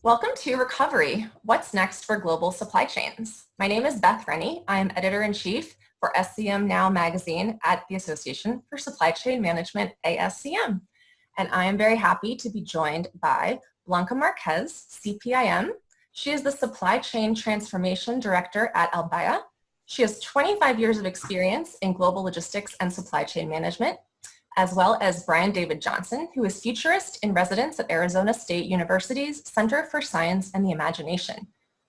Welcome to Recovery, What's Next for Global Supply Chains. My name is Beth Rennie. I am Editor-in-Chief for SCM Now magazine at the Association for Supply Chain Management, ASCM. And I am very happy to be joined by Blanca Marquez, CPIM. She is the Supply Chain Transformation Director at Albaya. She has 25 years of experience in global logistics and supply chain management, as well as Brian David Johnson, who is futurist in residence at Arizona State University's Center for Science and the Imagination.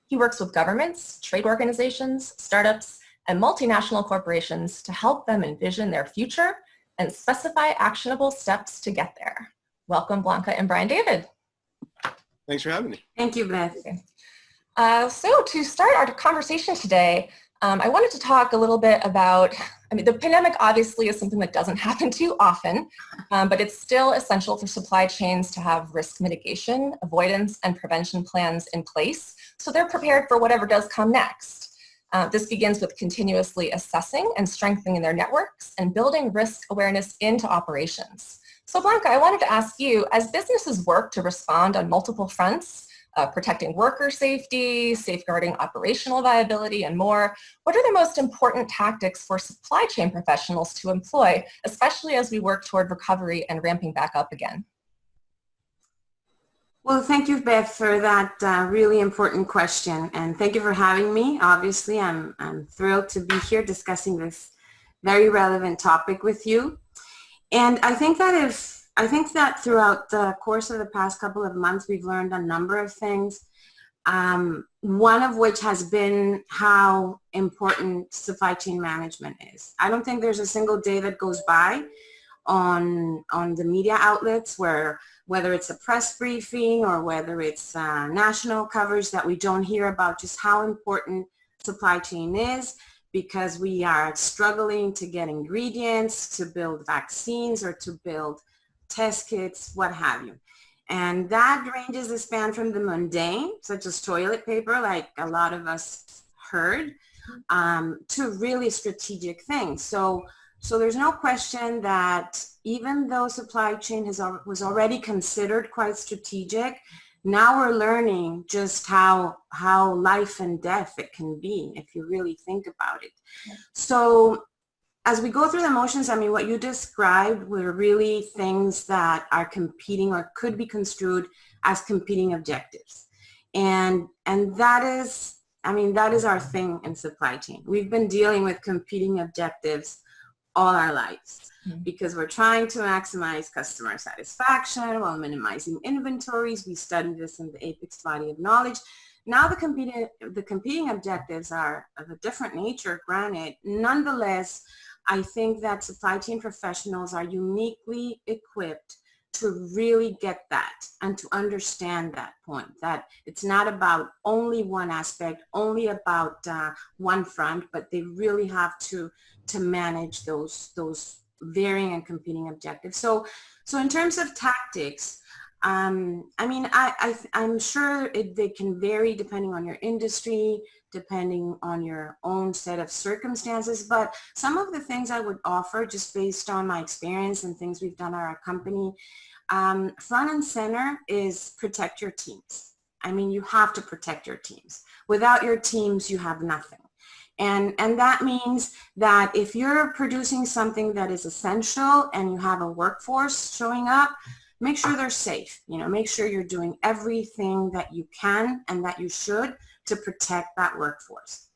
He works with governments, trade organizations, startups, and multinational corporations to help them envision their future and specify actionable steps to get there. Welcome, Blanca and Brian David. Thanks for having me. Thank you, Beth. So to start our conversation today, I wanted to talk a little bit about, the pandemic obviously is something that doesn't happen too often, but it's still essential for supply chains to have risk mitigation, avoidance, and prevention plans in place so they're prepared for whatever does come next. This begins with continuously assessing and strengthening their networks and building risk awareness into operations. So Blanca, I wanted to ask you, as businesses work to respond on multiple fronts, protecting worker safety, safeguarding operational viability, and more, what are the most important tactics for supply chain professionals to employ, especially as we work toward recovery and ramping back up again? Well, thank you, Beth, for that really important question, and thank you for having me. Obviously, I'm thrilled to be here discussing this very relevant topic with you. And I think that throughout the course of the past couple of months, we've learned a number of things, one of which has been how important supply chain management is. I don't think there's a single day that goes by on the media outlets where, whether it's a press briefing or whether it's national coverage, that we don't hear about just how important supply chain is, because we are struggling to get ingredients to build vaccines or to build test kits, what have you. And that ranges the span from the mundane, such as toilet paper, like a lot of us heard, to really strategic things. So there's no question that even though supply chain was already considered quite strategic, now we're learning just how life and death it can be if you really think about it. Yeah. So as we go through the motions, what you described were really things that are competing or could be construed as competing objectives. And that is our thing in supply chain. We've been dealing with competing objectives all our lives because we're trying to maximize customer satisfaction while minimizing inventories. We study this in the APEX body of knowledge. Now the competing objectives are of a different nature, granted. Nonetheless, I think that supply chain professionals are uniquely equipped to really get that and to understand that point, that it's not about only one aspect, only about one front, but they really have to manage those varying and competing objectives. So in terms of tactics, I'm sure they can vary depending on your industry, depending on your own set of circumstances, but some of the things I would offer just based on my experience and things we've done at our company, front and center is protect your teams. You have to protect your teams. Without your teams, you have nothing. And that means that if you're producing something that is essential and you have a workforce showing up, make sure they're safe. Make sure you're doing everything that you can and that you should to protect that workforce.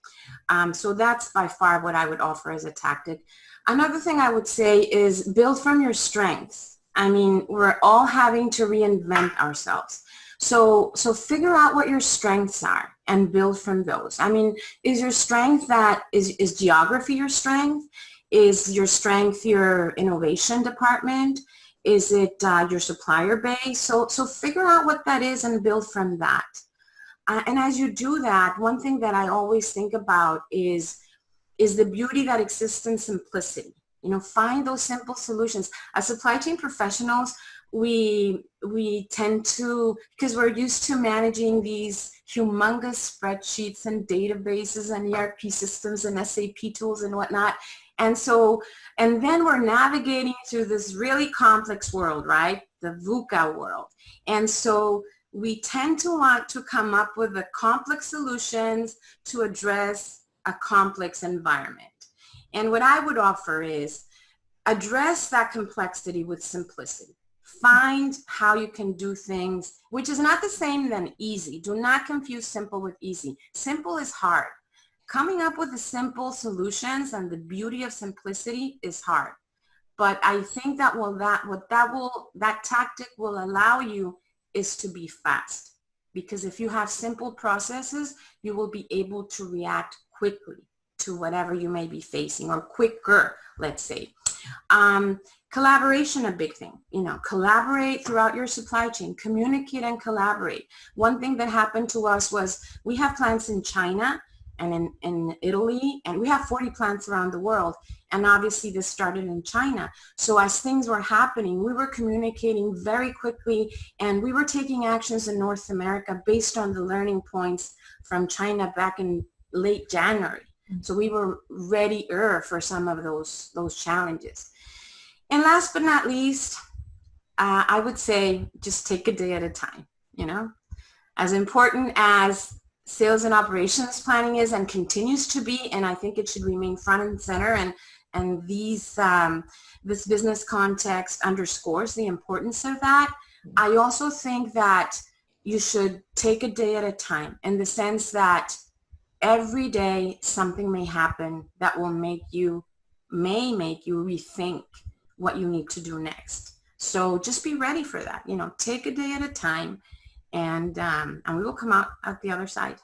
So that's by far what I would offer as a tactic. Another thing I would say is build from your strengths. We're all having to reinvent ourselves. So figure out what your strengths are and build from those. Is your strength is geography your strength? Is your strength your innovation department? Is it your supplier base? So figure out what that is and build from that. And as you do that, one thing that I always think about is the beauty that exists in simplicity. Find those simple solutions. As supply chain professionals, we tend to, because we're used to managing these humongous spreadsheets and databases and ERP systems and SAP tools and whatnot. And then we're navigating through this really complex world, right? The VUCA world. And so we tend to want to come up with the complex solutions to address a complex environment. And what I would offer is address that complexity with simplicity. Find how you can do things, which is not the same than easy. Do not confuse simple with easy. Simple is hard. Coming up with the simple solutions and the beauty of simplicity is hard. But I think that tactic will allow you is to be fast. Because if you have simple processes, you will be able to react quickly to whatever you may be facing, or quicker, let's say. Collaboration, a big thing. Collaborate throughout your supply chain. Communicate and collaborate. One thing that happened to us was we have plants in China and in Italy, and we have 40 plants around the world. And obviously this started in China. So as things were happening, we were communicating very quickly, and we were taking actions in North America based on the learning points from China back in late January. So we were readier for some of those challenges. And last but not least, I would say just take a day at a time. As important as sales and operations planning is and continues to be, and I think it should remain front and center, and this business context underscores the importance of that. I also think that you should take a day at a time, in the sense that every day something may happen that will make you rethink what you need to do next. So just be ready for that. Take a day at a time, and we will come out at the other side.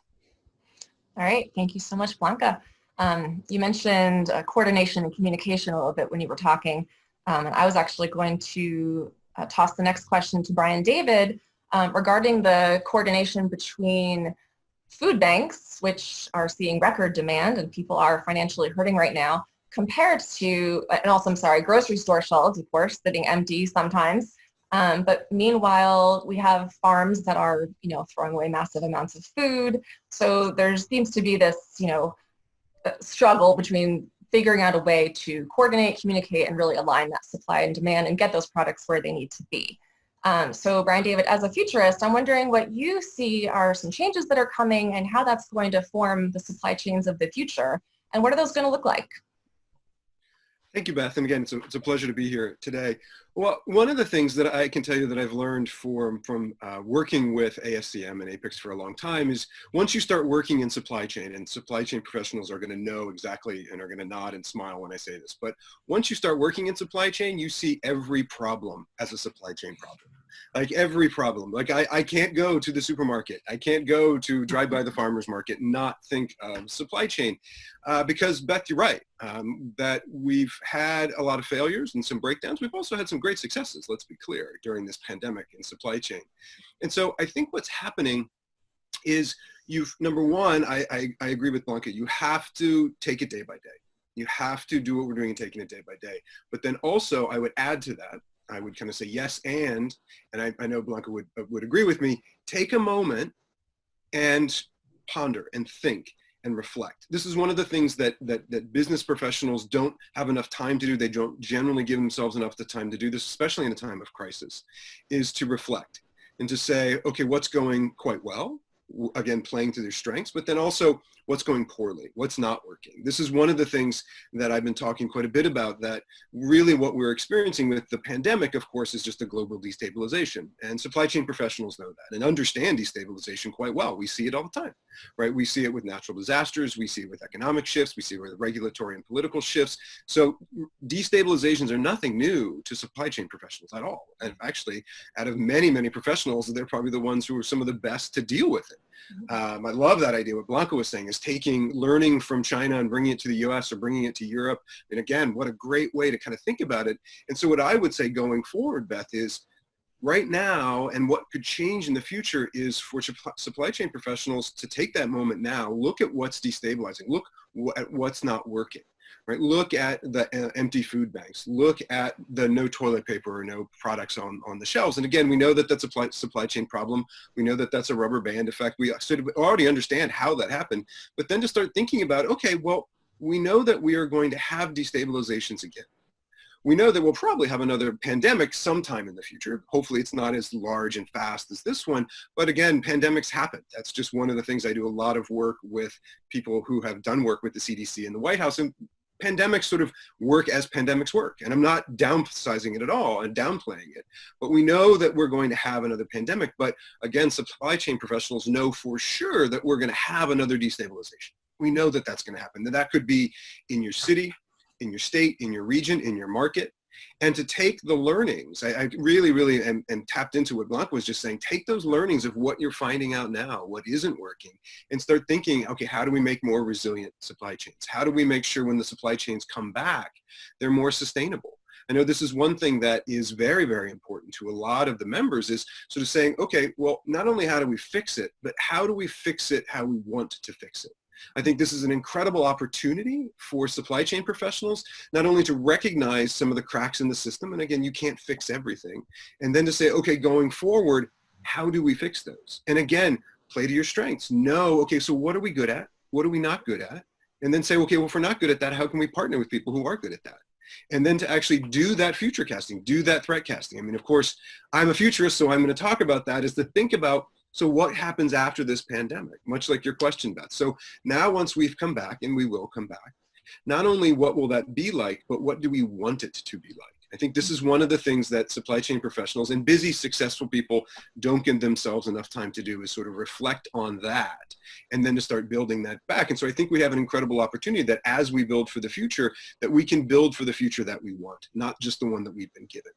All right. Thank you so much, Blanca. You mentioned coordination and communication a little bit when you were talking. And I was actually going to toss the next question to Brian David regarding the coordination between food banks, which are seeing record demand and people are financially hurting right now, compared to, and also, I'm sorry, grocery store shelves, of course, sitting empty sometimes. But meanwhile, we have farms that are, throwing away massive amounts of food. So there seems to be this, struggle between figuring out a way to coordinate, communicate, and really align that supply and demand and get those products where they need to be. So Brian David, as a futurist, I'm wondering what you see are some changes that are coming and how that's going to form the supply chains of the future. And what are those going to look like? Thank you, Beth. And again, it's a pleasure to be here today. Well, one of the things that I can tell you that I've learned from working with ASCM and APICS for a long time is once you start working in supply chain, and supply chain professionals are going to know exactly and are going to nod and smile when I say this, but once you start working in supply chain, you see every problem as a supply chain problem. Like every problem. Like I can't go to the supermarket. I can't go to drive by the farmer's market and not think of supply chain. Because Beth, you're right, that we've had a lot of failures and some breakdowns. We've also had some great successes, let's be clear, during this pandemic in supply chain. And so I think what's happening is number one, I agree with Blanca, you have to take it day by day. You have to do what we're doing and taking it day by day. But then also I would add to that, I would kind of say yes, and I know Blanca would agree with me, take a moment and ponder and think and reflect. This is one of the things that business professionals don't have enough time to do. They don't generally give themselves enough the time to do this, especially in a time of crisis, is to reflect and to say, okay, what's going quite well? Again, playing to their strengths, but then also what's going poorly, what's not working. This is one of the things that I've been talking quite a bit about, that really what we're experiencing with the pandemic, of course, is just a global destabilization. And supply chain professionals know that and understand destabilization quite well. We see it all the time, right? We see it with natural disasters. We see it with economic shifts. We see it with regulatory and political shifts. So destabilizations are nothing new to supply chain professionals at all. And actually, out of many, many professionals, they're probably the ones who are some of the best to deal with it. I love that idea. What Blanca was saying is learning from China and bringing it to the US or bringing it to Europe. And again, what a great way to kind of think about it. And so what I would say going forward, Beth, is right now, and what could change in the future is for supply chain professionals to take that moment now, look at what's destabilizing, look at what's not working. Right? Look at the empty food banks. Look at the no toilet paper or no products on the shelves. And again, we know that that's a supply chain problem. We know that that's a rubber band effect. We already understand how that happened. But then to start thinking about, okay, well, we know that we are going to have destabilizations again. we know that we'll probably have another pandemic sometime in the future. Hopefully it's not as large and fast as this one, but again, pandemics happen. That's just one of the things. I do a lot of work with people who have done work with the CDC and the White House, and pandemics sort of work as pandemics work. And I'm not downsizing it at all and downplaying it, but we know that we're going to have another pandemic. But again, supply chain professionals know for sure that we're going to have another destabilization. We know that that's going to happen. That could be in your city, in your state, in your region, in your market. And to take the learnings, I really am tapped into what Blanca was just saying, take those learnings of what you're finding out now, what isn't working, and start thinking, okay, how do we make more resilient supply chains? How do we make sure when the supply chains come back, they're more sustainable? I know this is one thing that is very, very important to a lot of the members, is sort of saying, okay, well, not only how do we fix it, but how do we fix it how we want to fix it? I think this is an incredible opportunity for supply chain professionals, not only to recognize some of the cracks in the system, and again, you can't fix everything, and then to say, okay, going forward, how do we fix those? And again, play to your strengths. Know, okay, so what are we good at? What are we not good at? And then say, okay, well, if we're not good at that, how can we partner with people who are good at that? And then to actually do that future casting, do that threat casting. I mean, of course, I'm a futurist, so I'm going to talk about that, is to think about, so what happens after this pandemic, much like your question, Beth. So now once we've come back, and we will come back, not only what will that be like, but what do we want it to be like? I think this is one of the things that supply chain professionals and busy, successful people don't give themselves enough time to do, is sort of reflect on that and then to start building that back. And so I think we have an incredible opportunity that as we build for the future, that we can build for the future that we want, not just the one that we've been given.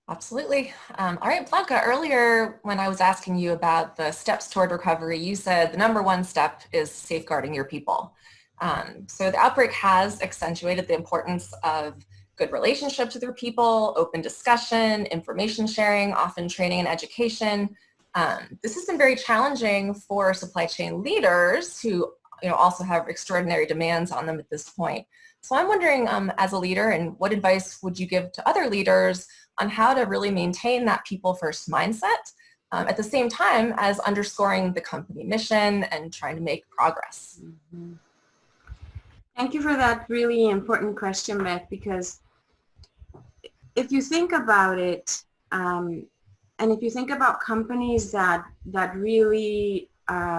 Absolutely. All right, Blanca, earlier when I was asking you about the steps toward recovery, you said the number one step is safeguarding your people. So the outbreak has accentuated the importance of good relationships with your people, open discussion, information sharing, often training and education. This has been very challenging for supply chain leaders who also have extraordinary demands on them at this point. So I'm wondering, as a leader, and what advice would you give to other leaders on how to really maintain that people first mindset at the same time as underscoring the company mission and trying to make progress? Mm-hmm. Thank you for that really important question, Beth, because if you think about it, and if you think about companies that really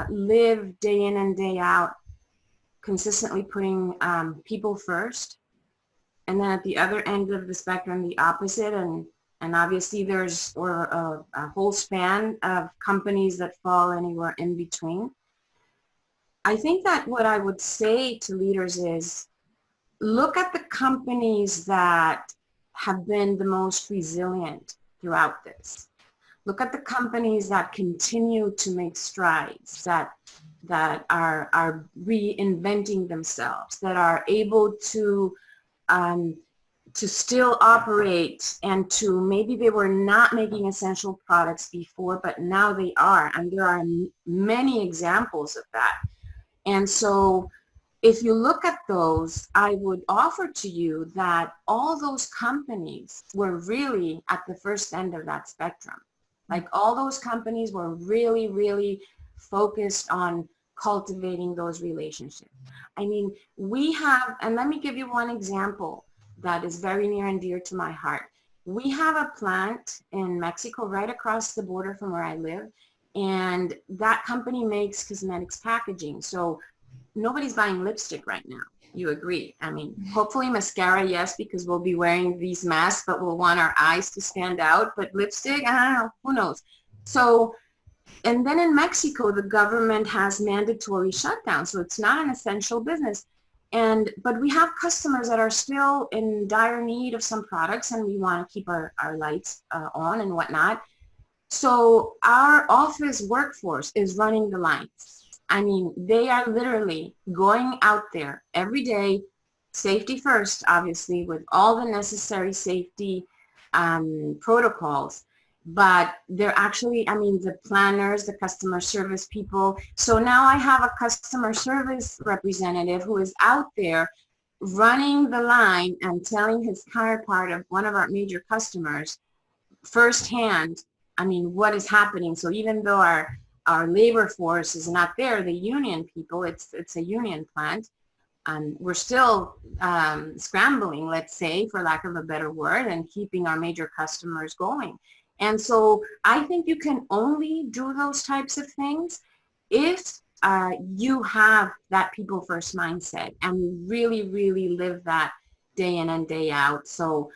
live day in and day out, consistently putting people first, and then at the other end of the spectrum, the opposite, and obviously there's a whole span of companies that fall anywhere in between. I think that what I would say to leaders is, look at the companies that have been the most resilient throughout this. Look at the companies that continue to make strides, that are reinventing themselves, that are able to still operate, and to, maybe they were not making essential products before, but now they are. And there are many examples of that. And so if you look at those, I would offer to you that all those companies were really at the first end of that spectrum. Like, all those companies were really, really focused on cultivating those relationships. I mean, we have, and let me give you one example that is very near and dear to my heart. We have a plant in Mexico right across the border from where I live, and that company makes cosmetics packaging. So nobody's buying lipstick right now. You agree? I mean, hopefully mascara, yes, because we'll be wearing these masks, but we'll want our eyes to stand out. But lipstick, I don't know, who knows? So, and then in Mexico, the government has mandatory shutdown, so it's not an essential business. But we have customers that are still in dire need of some products, and we want to keep our lights on and whatnot. So our office workforce is running the lines. I mean, they are literally going out there every day, safety first, obviously, with all the necessary safety protocols. But they're actually, I mean, the planners, the customer service people. So now I have a customer service representative who is out there running the line and telling his counterpart of one of our major customers firsthand, I mean, what is happening. So even though our labor force is not there, the union people, it's a union plant, we're still scrambling, let's say, for lack of a better word, and keeping our major customers going. And so I think you can only do those types of things if you have that people first mindset and you really, really live that day in and day out. So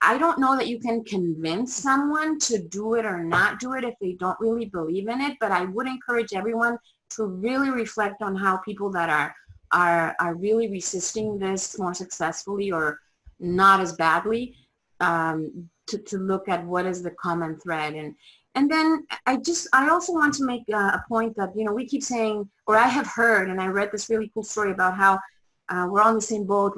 I don't know that you can convince someone to do it or not do it if they don't really believe in it, but I would encourage everyone to really reflect on how people that are really resisting this more successfully or not as badly, to look at what is the common thread. And then I also want to make a point that, we keep saying, or I have heard, and I read this really cool story about how we're on the same boat,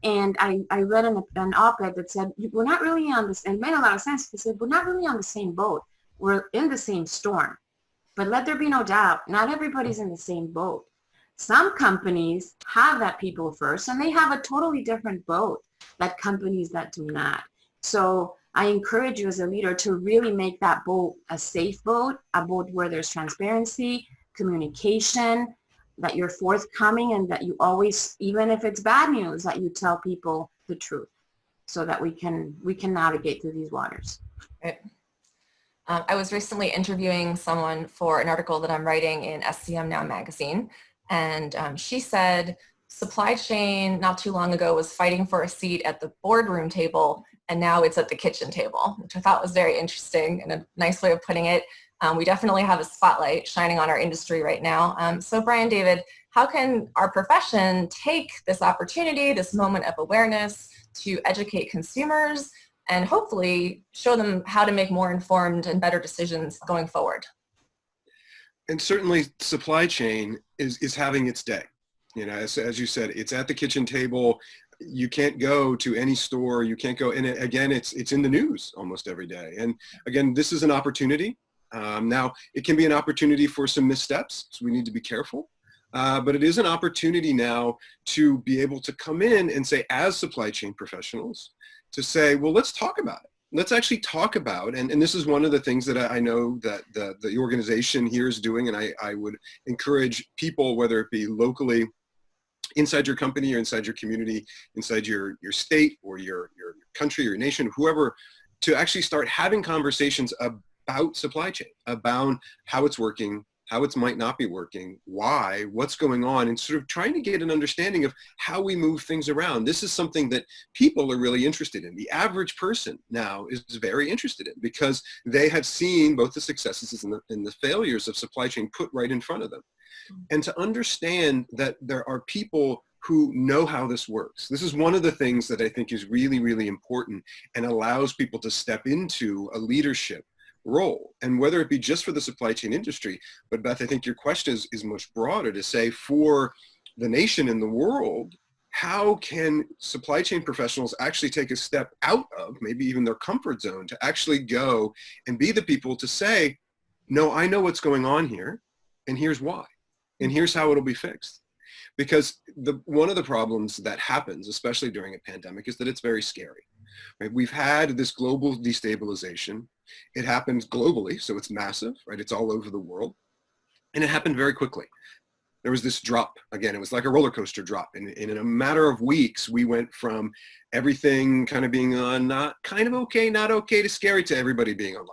And I read an op-ed that said, we're not really on this, and it made a lot of sense. They said, we're not really on the same boat. We're in the same storm. But let there be no doubt, not everybody's in the same boat. Some companies have that people first, and they have a totally different boat than companies that do not. So I encourage you as a leader to really make that boat a safe boat, a boat where there's transparency, communication, that you're forthcoming, and that you always, even if it's bad news, that you tell people the truth so that we can navigate through these waters. Right. I was recently interviewing someone for an article that I'm writing in SCM Now magazine, and she said supply chain not too long ago was fighting for a seat at the boardroom table, and now it's at the kitchen table, which I thought was very interesting and a nice way of putting it. We definitely have a spotlight shining on our industry right now. So Brian David, how can our profession take this opportunity, this moment of awareness, to educate consumers and hopefully show them how to make more informed and better decisions going forward? And certainly supply chain is having its day. As you said, it's at the kitchen table. You can't go to any store. You can't go, and again, it's in the news almost every day. And again, this is an opportunity. Now, it can be an opportunity for some missteps, so we need to be careful. But it is an opportunity now to be able to come in and say, as supply chain professionals, to say, well, let's talk about it. Let's actually talk about, and this is one of the things that I know that the organization here is doing, and I would encourage people, whether it be locally, inside your company or inside your community, inside your state or your country or your nation, whoever, to actually start having conversations about supply chain, about how it's working, how it might not be working, why, what's going on, and sort of trying to get an understanding of how we move things around. This is something that people are really interested in. The average person now is very interested in because they have seen both the successes and the failures of supply chain put right in front of them. And to understand that there are people who know how this works. This is one of the things that I think is really, really important and allows people to step into a leadership role. And whether it be just for the supply chain industry, but Beth, I think your question is much broader to say for the nation and the world, how can supply chain professionals actually take a step out of maybe even their comfort zone to actually go and be the people to say, no, I know what's going on here, and here's why, and here's how it'll be fixed. Because one of the problems that happens, especially during a pandemic, is that it's very scary. Right? We've had this global destabilization. It happens globally, so it's massive, right? It's all over the world. And it happened very quickly. There was this drop. Again, it was like a roller coaster drop. And in a matter of weeks, we went from everything kind of being not kind of okay, not okay, to scary, to everybody being on lockdown.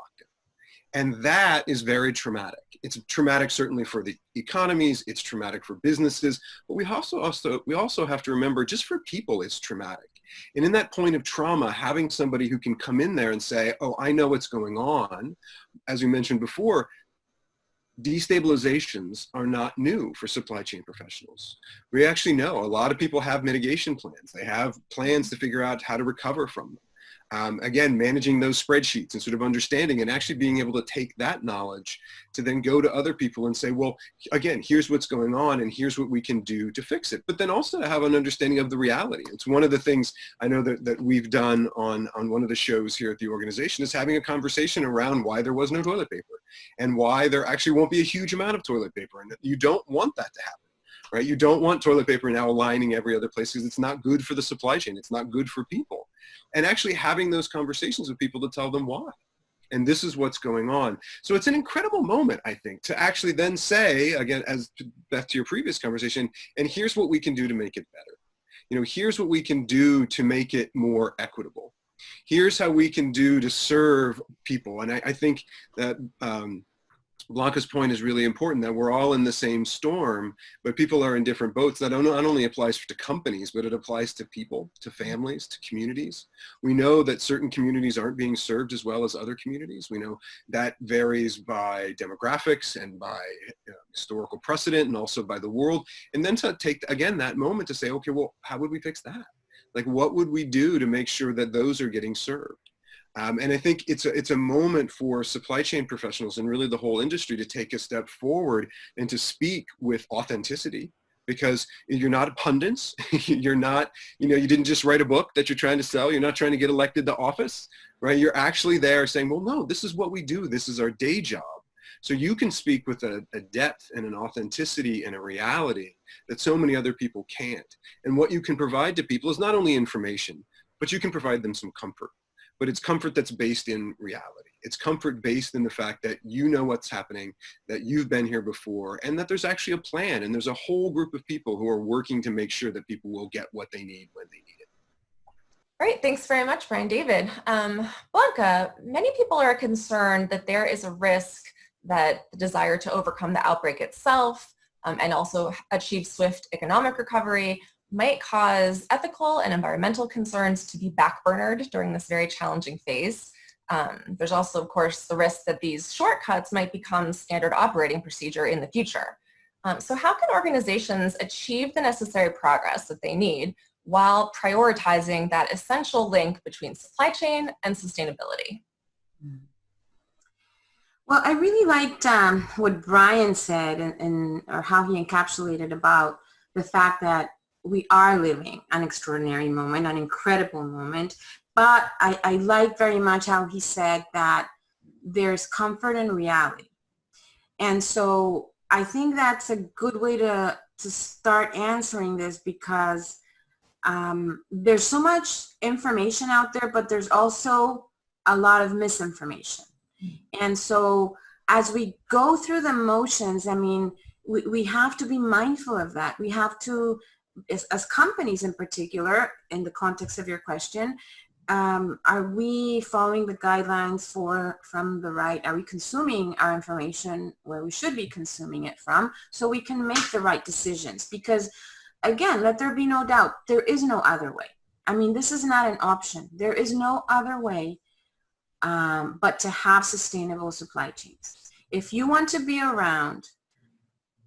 And that is very traumatic. It's traumatic certainly for the economies, it's traumatic for businesses, but we also have to remember, just for people, it's traumatic. And in that point of trauma, having somebody who can come in there and say, oh, I know what's going on, as we mentioned before, destabilizations are not new for supply chain professionals. We actually know a lot of people have mitigation plans. They have plans to figure out how to recover from them. Again, managing those spreadsheets and sort of understanding and actually being able to take that knowledge to then go to other people and say, well, again, here's what's going on and here's what we can do to fix it. But then also to have an understanding of the reality. It's one of the things I know that we've done on one of the shows here at the organization, is having a conversation around why there was no toilet paper and why there actually won't be a huge amount of toilet paper, and that you don't want that to happen. Right? You don't want toilet paper now lining every other place, because it's not good for the supply chain. It's not good for people. And actually having those conversations with people to tell them why. And this is what's going on. So it's an incredible moment, I think, to actually then say, again, as back to your previous conversation, and here's what we can do to make it better. You know, here's what we can do to make it more equitable. Here's how we can do to serve people. And I think that Blanca's point is really important, that we're all in the same storm, but people are in different boats. That not only applies to companies, but it applies to people, to families, to communities. We know that certain communities aren't being served as well as other communities. We know that varies by demographics and by historical precedent, and also by the world. And then to take, again, that moment to say, okay, well, how would we fix that? Like, what would we do to make sure that those are getting served? And I think it's a moment for supply chain professionals and really the whole industry to take a step forward and to speak with authenticity, because you're not pundits. You're not, you didn't just write a book that you're trying to sell. You're not trying to get elected to office, right? You're actually there saying, well, no, this is what we do. This is our day job. So you can speak with a depth and an authenticity and a reality that so many other people can't. And what you can provide to people is not only information, but you can provide them some comfort. But it's comfort that's based in reality. It's comfort based in the fact that you know what's happening, that you've been here before, and that there's actually a plan, and there's a whole group of people who are working to make sure that people will get what they need when they need it. Great, thanks very much, Brian David. Blanca, many people are concerned that there is a risk that the desire to overcome the outbreak itself and also achieve swift economic recovery might cause ethical and environmental concerns to be backburnered during this very challenging phase. There's also, of course, the risk that these shortcuts might become standard operating procedure in the future. So how can organizations achieve the necessary progress that they need while prioritizing that essential link between supply chain and sustainability? Well, I really liked what Brian said or how he encapsulated about the fact that we are living an extraordinary moment, an incredible moment, but I like very much how he said that there's comfort in reality. And so I think that's a good way to start answering this, because there's so much information out there, but there's also a lot of misinformation. And so as we go through the motions, I mean, we have to be mindful of that. We have to, as companies in particular, in the context of your question, are we following the guidelines from the right? Are we consuming our information where we should be consuming it from, so we can make the right decisions? Because again, let there be no doubt, there is no other way. I mean, this is not an option. There is no other way but to have sustainable supply chains. If you want to be around,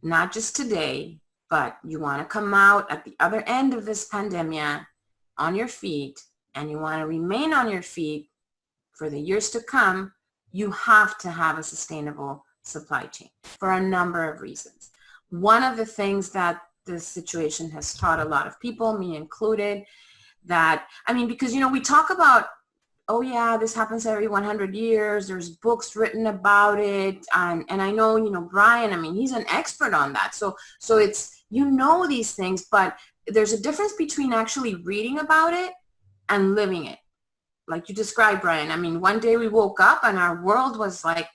not just today, but you want to come out at the other end of this pandemic on your feet, and you want to remain on your feet for the years to come, you have to have a sustainable supply chain for a number of reasons. One of the things that this situation has taught a lot of people, me included, that, I mean, because, we talk about, oh yeah, this happens every 100 years. There's books written about it. And I know, Brian, I mean, he's an expert on that. So it's, these things, but there's a difference between actually reading about it and living it. Like you described, Brian. I mean, one day we woke up and our world was like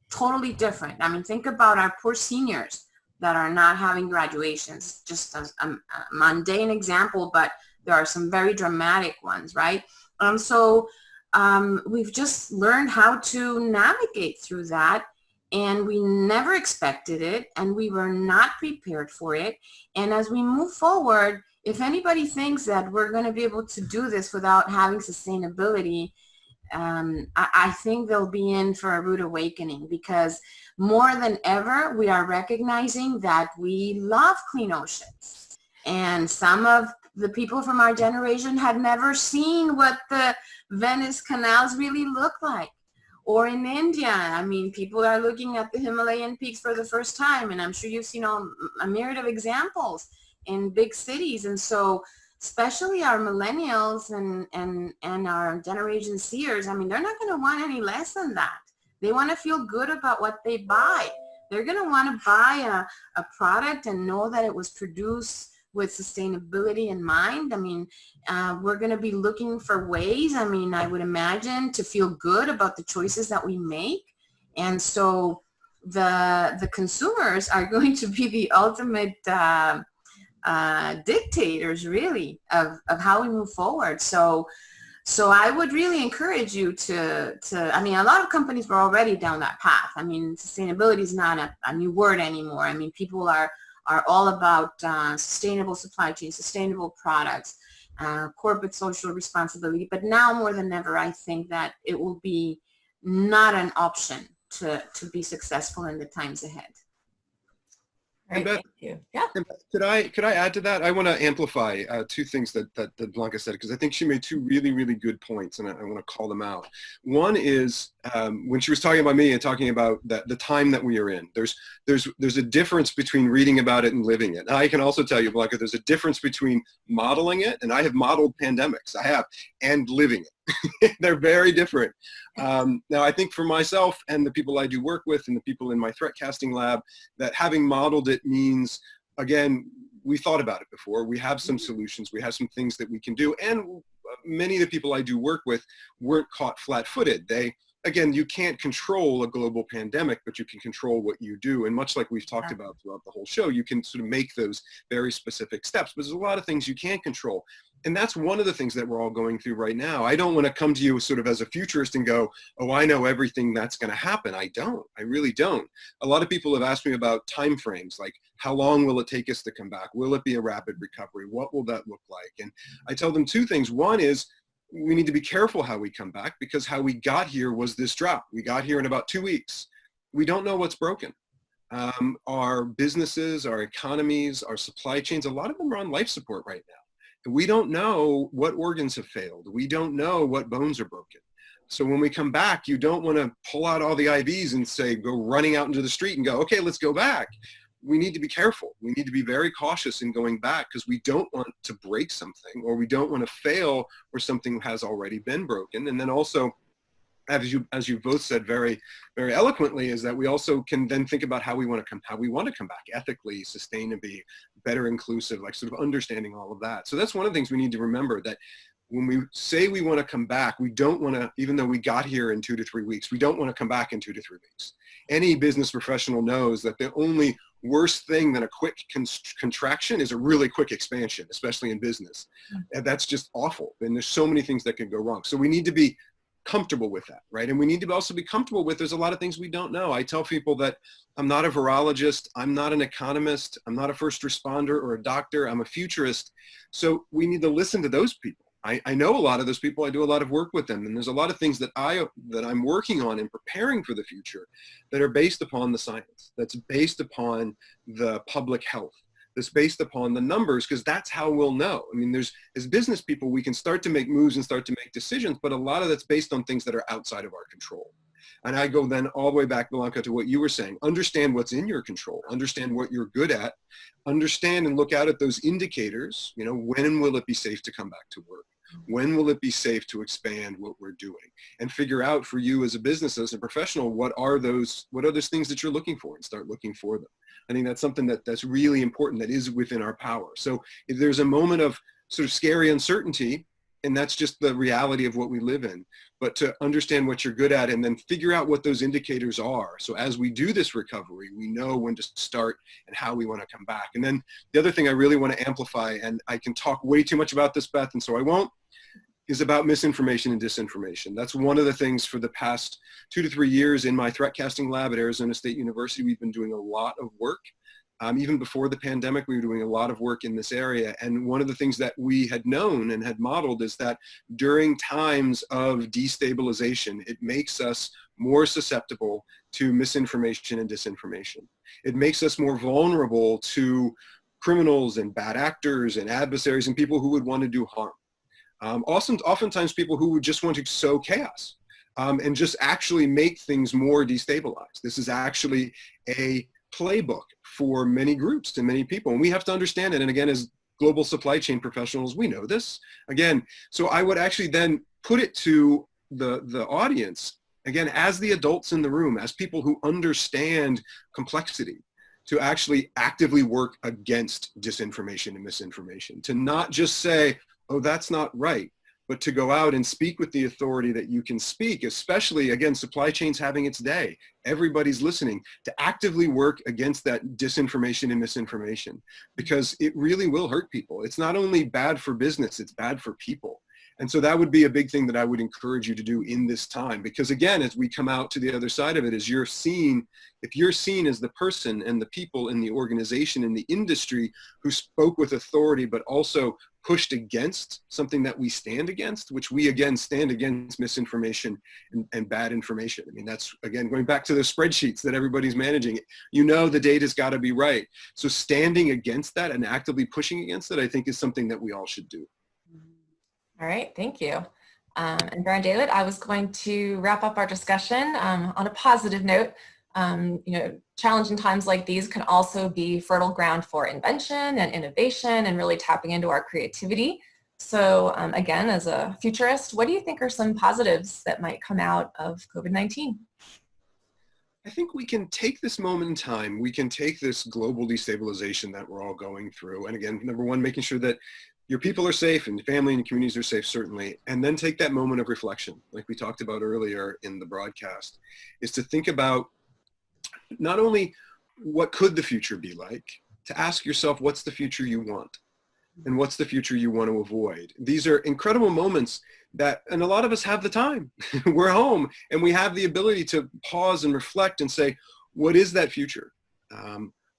totally different. I mean, think about our poor seniors that are not having graduations, just as a mundane example, but there are some very dramatic ones, right? So we've just learned how to navigate through that, and we never expected it, and we were not prepared for it. And as we move forward, if anybody thinks that we're going to be able to do this without having sustainability, I think they'll be in for a rude awakening, because more than ever, we are recognizing that we love clean oceans. And some of the people from our generation had never seen what the Venice canals really look like. Or in India, I mean, people are looking at the Himalayan peaks for the first time, and I'm sure you've seen a myriad of examples in big cities. And so especially our millennials and our Generation Zers, I mean, they're not going to want any less than that. They want to feel good about what they buy. They're going to want to buy a product and know that it was produced with sustainability in mind. I mean, we're going to be looking for ways, I mean, I would imagine, to feel good about the choices that we make. And so the consumers are going to be the ultimate dictators, really, of how we move forward. So I would really encourage you to, I mean, a lot of companies were already down that path. I mean, sustainability is not a new word anymore. I mean, people are all about sustainable supply chain, sustainable products, corporate social responsibility. But now more than ever, I think that it will be not an option to be successful in the times ahead. All right, thank you. Yeah. Could I add to that? I want to amplify two things that Blanca said, because I think she made two really, really good points, and I want to call them out. One is when she was talking about me and talking about the time that we are in. There's a difference between reading about it and living it. And I can also tell you, Blanca, there's a difference between modeling it, and I have modeled pandemics, and living it. They're very different. Now, I think for myself and the people I do work with and the people in my threat casting lab, that having modeled it means, again, we thought about it before. We have some solutions. We have some things that we can do. And many of the people I do work with weren't caught flat-footed. Again, you can't control a global pandemic, but you can control what you do. And much like we've talked about throughout the whole show, you can sort of make those very specific steps. But there's a lot of things you can't control. And that's one of the things that we're all going through right now. I don't want to come to you sort of as a futurist and go, oh, I know everything that's going to happen. I don't. I really don't. A lot of people have asked me about timeframes, like how long will it take us to come back? Will it be a rapid recovery? What will that look like? And I tell them two things. One is we need to be careful how we come back, because how we got here was this drop. We got here in about 2 weeks. We don't know what's broken. Our businesses, our economies, our supply chains, a lot of them are on life support right now. We don't know what organs have failed. We don't know what bones are broken. So when we come back, you don't want to pull out all the IVs and say, go running out into the street and go, okay, let's go back. We need to be careful. We need to be very cautious in going back, because we don't want to break something, or we don't want to fail where something has already been broken. And then also, as you both said very, very eloquently, is that we also can then think about how we want to come back ethically, sustainably, better inclusive, like sort of understanding all of that. So that's one of the things we need to remember, that when we say we want to come back, we don't want to, even though we got here in 2 to 3 weeks, we don't want to come back in 2 to 3 weeks. Any business professional knows that the only worst thing than a quick contraction is a really quick expansion, especially in business. And that's just awful. And there's so many things that can go wrong. So we need to be comfortable with that, right? And we need to also be comfortable with there's a lot of things we don't know. I tell people that I'm not a virologist, I'm not an economist, I'm not a first responder or a doctor, I'm a futurist. So we need to listen to those people. I know a lot of those people. I do a lot of work with them, and there's a lot of things that I'm working on and preparing for the future that are based upon the science, that's based upon the public health, that's based upon the numbers, because that's how we'll know. I mean, as business people, we can start to make moves and start to make decisions, but a lot of that's based on things that are outside of our control. And I go then all the way back, Blanca, to what you were saying. Understand what's in your control. Understand what you're good at. Understand and look out at those indicators. You know, when will it be safe to come back to work? When will it be safe to expand what we're doing? And figure out for you as a business, as a professional, what are those things that you're looking for, and start looking for them. I think that's something that's really important, that is within our power. So if there's a moment of sort of scary uncertainty, and that's just the reality of what we live in, but to understand what you're good at and then figure out what those indicators are. So as we do this recovery, we know when to start and how we want to come back. And then the other thing I really want to amplify, and I can talk way too much about this, Beth, and so I won't, is about misinformation and disinformation. That's one of the things for the past 2 to 3 years in my threat casting lab at Arizona State University. We've been doing a lot of work. Even before the pandemic, we were doing a lot of work in this area. And one of the things that we had known and had modeled is that during times of destabilization, it makes us more susceptible to misinformation and disinformation. It makes us more vulnerable to criminals and bad actors and adversaries and people who would want to do harm. Oftentimes people who would just want to sow chaos and just actually make things more destabilized. This is actually a playbook for many groups and many people, and we have to understand it. And again, as global supply chain professionals, we know this. Again, so I would actually then put it to the audience, again, as the adults in the room, as people who understand complexity, to actually actively work against disinformation and misinformation, to not just say, oh, that's not right, but to go out and speak with the authority that you can speak, especially, again, supply chains having its day. Everybody's listening, to actively work against that disinformation and misinformation, because it really will hurt people. It's not only bad for business, it's bad for people. And so that would be a big thing that I would encourage you to do in this time, because again, as we come out to the other side of it, if you're seen as the person and the people in the organization, in the industry who spoke with authority, but also pushed against something that we stand against, which we again stand against misinformation and bad information. I mean, that's again, going back to the spreadsheets that everybody's managing. You know, the data's got to be right. So standing against that and actively pushing against it, I think is something that we all should do. All right, thank you. And Baron David, I was going to wrap up our discussion on a positive note. Challenging times like these can also be fertile ground for invention and innovation and really tapping into our creativity. So again, as a futurist, what do you think are some positives that might come out of COVID-19? I think we can take this moment in time, we can take this global destabilization that we're all going through. And again, number one, making sure that your people are safe and family and communities are safe, certainly. And then take that moment of reflection, like we talked about earlier in the broadcast, is to think about not only what could the future be like, to ask yourself, what's the future you want? And what's the future you want to avoid? These are incredible moments that, and a lot of us have the time. We're home and we have the ability to pause and reflect and say, what is that future?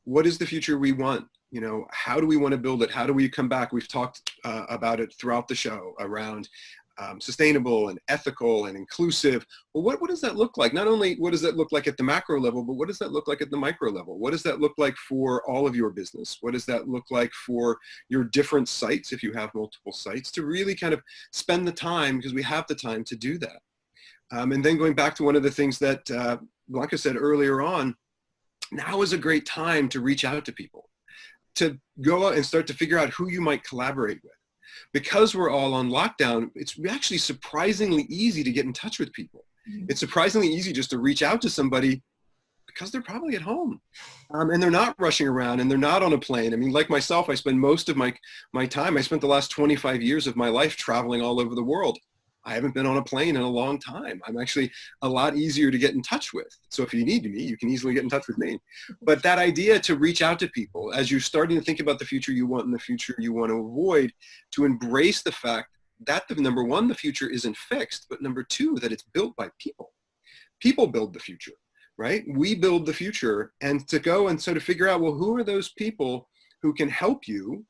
What is the future we want? You know, how do we want to build it? How do we come back? We've talked about it throughout the show around sustainable and ethical and inclusive. Well, what does that look like? Not only what does that look like at the macro level, but what does that look like at the micro level? What does that look like for all of your business? What does that look like for your different sites, if you have multiple sites, to really kind of spend the time, because we have the time to do that. And then going back to one of the things that Blanca said earlier on, now is a great time to reach out to people, to go out and start to figure out who you might collaborate with. Because we're all on lockdown, it's actually surprisingly easy to get in touch with people. It's surprisingly easy just to reach out to somebody because they're probably at home and they're not rushing around and they're not on a plane. I mean, like myself, I spend most of my time, I spent the last 25 years of my life traveling all over the world. I haven't been on a plane in a long time. I'm actually a lot easier to get in touch with. So if you need me, you can easily get in touch with me. But that idea to reach out to people as you're starting to think about the future you want and the future you want to avoid, to embrace the fact that number one, the future isn't fixed, but number two, that it's built by people. People build the future, right? We build the future, and to go and sort of figure out, well, who are those people who can help you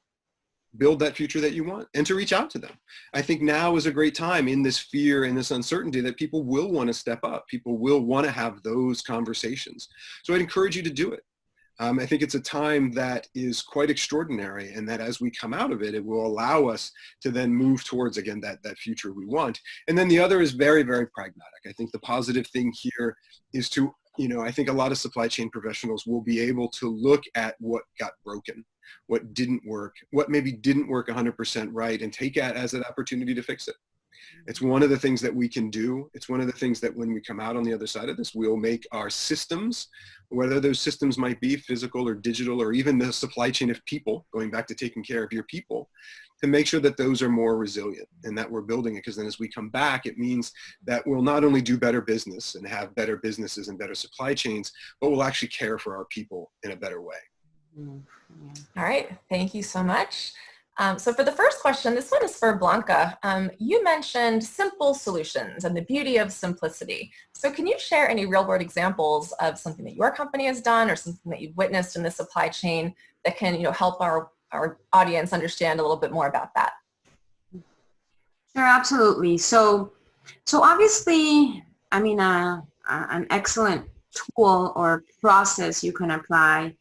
build that future that you want, and to reach out to them. I think now is a great time in this fear and this uncertainty that people will want to step up. People will want to have those conversations. So I'd encourage you to do it. I think it's a time that is quite extraordinary, and that as we come out of it, it will allow us to then move towards, again, that future we want. And then the other is very, very pragmatic. I think the positive thing here is to, I think a lot of supply chain professionals will be able to look at what got broken, what didn't work, what maybe didn't work 100% right, and take it as an opportunity to fix it. It's one of the things that we can do. It's one of the things that when we come out on the other side of this, we'll make our systems, whether those systems might be physical or digital, or even the supply chain of people, going back to taking care of your people, to make sure that those are more resilient and that we're building it. Because then as we come back, it means that we'll not only do better business and have better businesses and better supply chains, but we'll actually care for our people in a better way. All right, thank you so much. So for the first question, this one is for Blanca. You mentioned simple solutions and the beauty of simplicity. So can you share any real-world examples of something that your company has done or something that you've witnessed in the supply chain that can help our audience understand a little bit more about that? Sure, absolutely. So obviously, I mean, an excellent tool or process you can apply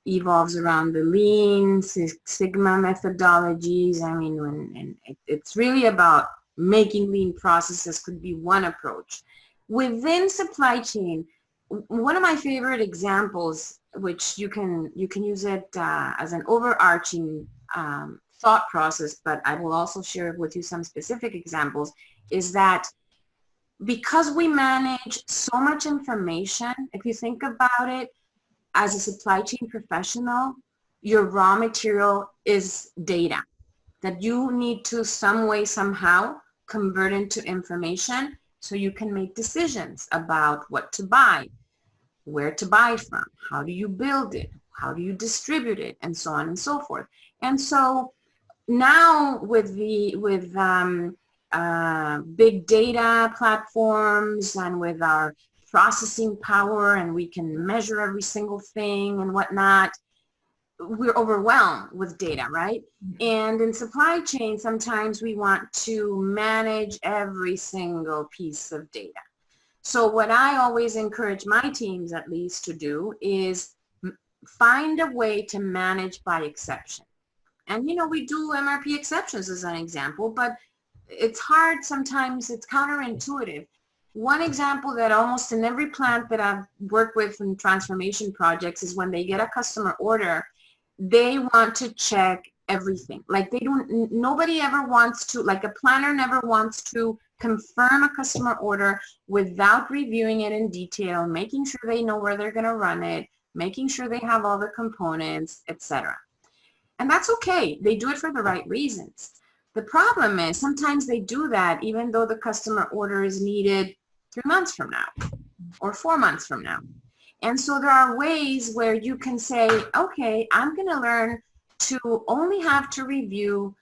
evolves around the Lean, Sigma methodologies. I mean, and it's really about making lean processes could be one approach. Within supply chain, one of my favorite examples, which you can use it as an overarching thought process, but I will also share with you some specific examples, is that because we manage so much information, if you think about it, as a supply chain professional, your raw material is data that you need to some way, somehow convert into information so you can make decisions about what to buy, where to buy from, how do you build it, how do you distribute it, and so on and so forth. And so now with big data platforms and with our processing power, and we can measure every single thing and whatnot, we're overwhelmed with data, right? And in supply chain, sometimes we want to manage every single piece of data. So what I always encourage my teams, at least, to do is find a way to manage by exception. And, we do MRP exceptions as an example, but it's hard sometimes, it's counterintuitive. One example that almost in every plant that I've worked with in transformation projects is when they get a customer order, they want to check everything. Like nobody ever wants to, like a planner never wants to confirm a customer order without reviewing it in detail, making sure they know where they're going to run it, making sure they have all the components, etc. And that's okay. They do it for the right reasons. The problem is sometimes they do that even though the customer order is needed 3 months from now or 4 months from now. And so there are ways where you can say, okay, I'm going to learn to only have to review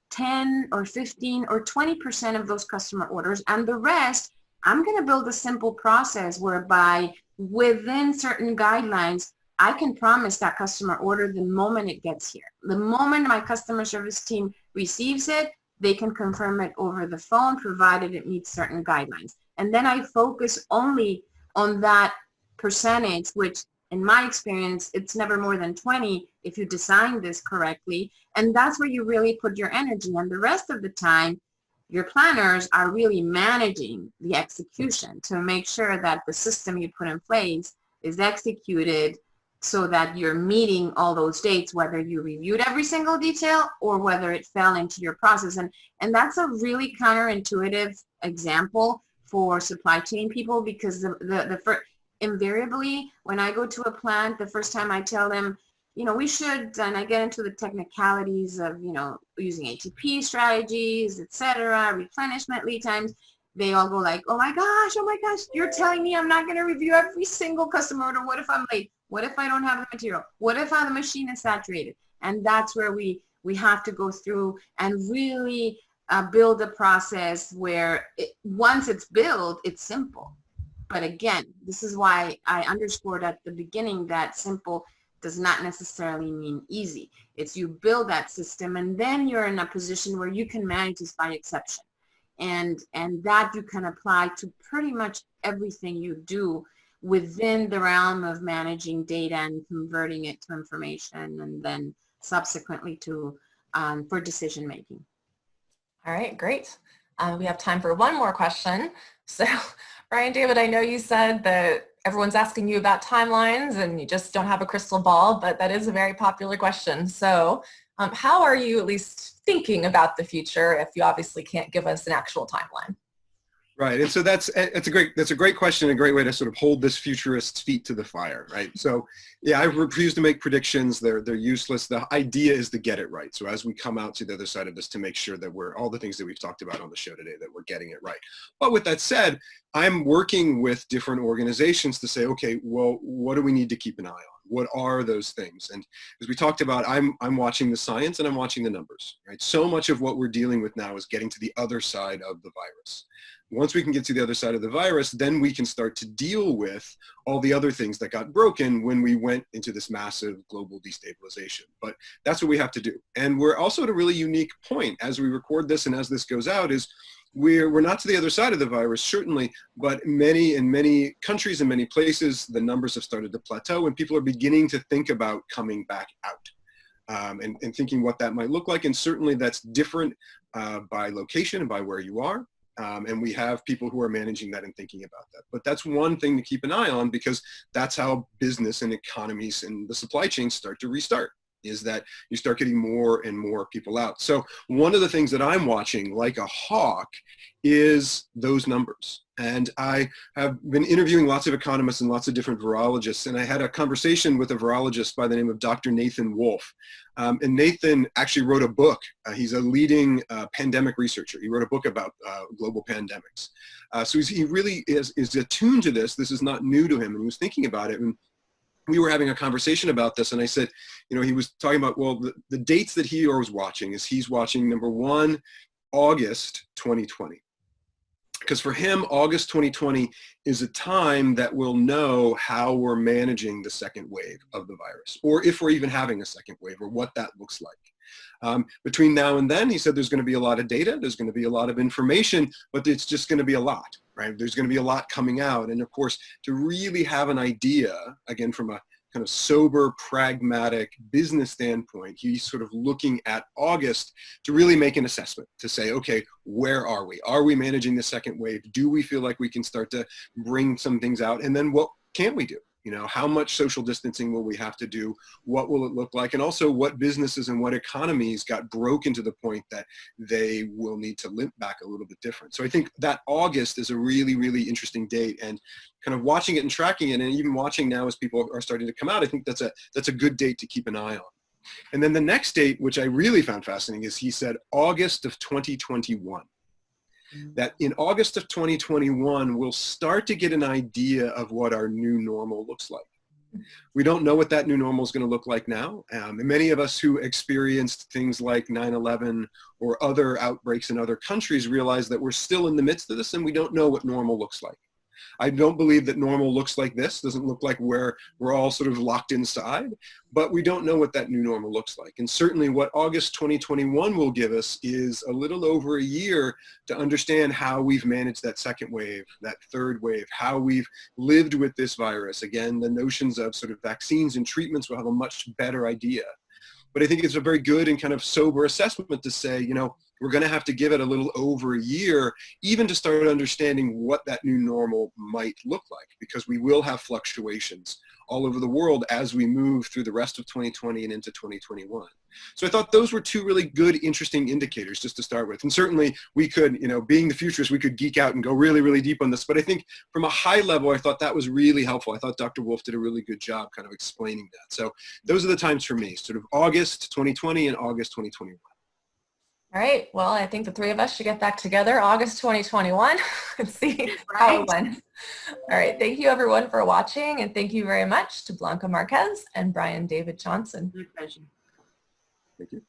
10 or 15 or 20% of those customer orders, and the rest, I'm going to build a simple process whereby within certain guidelines, I can promise that customer order the moment it gets here. The moment my customer service team receives it, they can confirm it over the phone, provided it meets certain guidelines. And then I focus only on that percentage, which in my experience, it's never more than 20 if you design this correctly. And that's where you really put your energy. And the rest of the time, your planners are really managing the execution to make sure that the system you put in place is executed so that you're meeting all those dates, whether you reviewed every single detail or whether it fell into your process. And that's a really counterintuitive example for supply chain people, because invariably, when I go to a plant, the first time I tell them, we should, and I get into the technicalities of, using ATP strategies, etc., replenishment lead times, they all go like, oh my gosh, you're telling me I'm not going to review every single customer order. What if I'm late? What if I don't have the material? What if the machine is saturated? And that's where we have to go through and really build a process where once it's built, it's simple. But again, this is why I underscored at the beginning that simple does not necessarily mean easy. It's you build that system and then you're in a position where you can manage this by exception. And that you can apply to pretty much everything you do within the realm of managing data and converting it to information and then subsequently to for decision making. All right, great. We have time for one more question. So, Brian, David, I know you said that everyone's asking you about timelines and you just don't have a crystal ball, but that is a very popular question. So how are you at least thinking about the future if you obviously can't give us an actual timeline? Right, and so that's a great question, and a great way to sort of hold this futurist's feet to the fire, right? So, yeah, I refuse to make predictions. They're useless. The idea is to get it right. So as we come out to the other side of this, to make sure that we're all the things that we've talked about on the show today, that we're getting it right. But with that said, I'm working with different organizations to say, okay, well, what do we need to keep an eye on? What are those things? And as we talked about, I'm watching the science and I'm watching the numbers, right? So much of what we're dealing with now is getting to the other side of the virus. Once we can get to the other side of the virus, then we can start to deal with all the other things that got broken when we went into this massive global destabilization. But that's what we have to do. And we're also at a really unique point as we record this and as this goes out is we're not to the other side of the virus, certainly, but in many countries and many places, the numbers have started to plateau and people are beginning to think about coming back out and thinking what that might look like. And certainly that's different by location and by where you are. And we have people who are managing that and thinking about that. But that's one thing to keep an eye on, because that's how business and economies and the supply chain start to restart, is that you start getting more and more people out. So one of the things that I'm watching like a hawk is those numbers. And I have been interviewing lots of economists and lots of different virologists. And I had a conversation with a virologist by the name of Dr. Nathan Wolfe. And Nathan actually wrote a book. He's a leading pandemic researcher. He wrote a book about global pandemics. So he really is attuned to this. This is not new to him. And he was thinking about it. And we were having a conversation about this. And I said, you know, he was talking about, well, the dates that he was watching is he's watching, number one, August 2020. Because for him, August 2020 is a time that we'll know how we're managing the second wave of the virus, or if we're even having a second wave, or what that looks like. Between now and then, he said there's going to be a lot of data, there's going to be a lot of information, but it's just going to be a lot, right? There's going to be a lot coming out. And of course, to really have an idea, again, from a kind of sober, pragmatic business standpoint, he's sort of looking at August to really make an assessment to say, okay, where are we? Are we managing the second wave? Do we feel like we can start to bring some things out? And then what can we do? You know, how much social distancing will we have to do? What will it look like? And also what businesses and what economies got broken to the point that they will need to limp back a little bit different. So I think that August is a really, really interesting date, and kind of watching it and tracking it, and even watching now as people are starting to come out, I think that's a good date to keep an eye on. And then the next date, which I really found fascinating, is he said August of 2021. That in August of 2021, we'll start to get an idea of what our new normal looks like. We don't know what that new normal is going to look like now. And many of us who experienced things like 9/11 or other outbreaks in other countries realize that we're still in the midst of this, and we don't know what normal looks like. I don't believe that normal looks like this, doesn't look like where we're all sort of locked inside, but we don't know what that new normal looks like. And certainly what August 2021 will give us is a little over a year to understand how we've managed that second wave, that third wave, how we've lived with this virus. Again, the notions of sort of vaccines and treatments will have a much better idea. But I think it's a very good and kind of sober assessment to say, you know, we're going to have to give it a little over a year, even to start understanding what that new normal might look like, because we will have fluctuations all over the world as we move through the rest of 2020 and into 2021. So I thought those were two really good, interesting indicators just to start with. And certainly we could, you know, being the futurists, we could geek out and go really, really deep on this. But I think from a high level, I thought that was really helpful. I thought Dr. Wolfe did a really good job kind of explaining that. So those are the times for me, sort of August 2020 and August 2021. All right. Well, I think the three of us should get back together August 2021 and see how it went. All right. Thank you, everyone, for watching. And thank you very much to Blanca Marquez and Brian David Johnson. My pleasure. Thank you.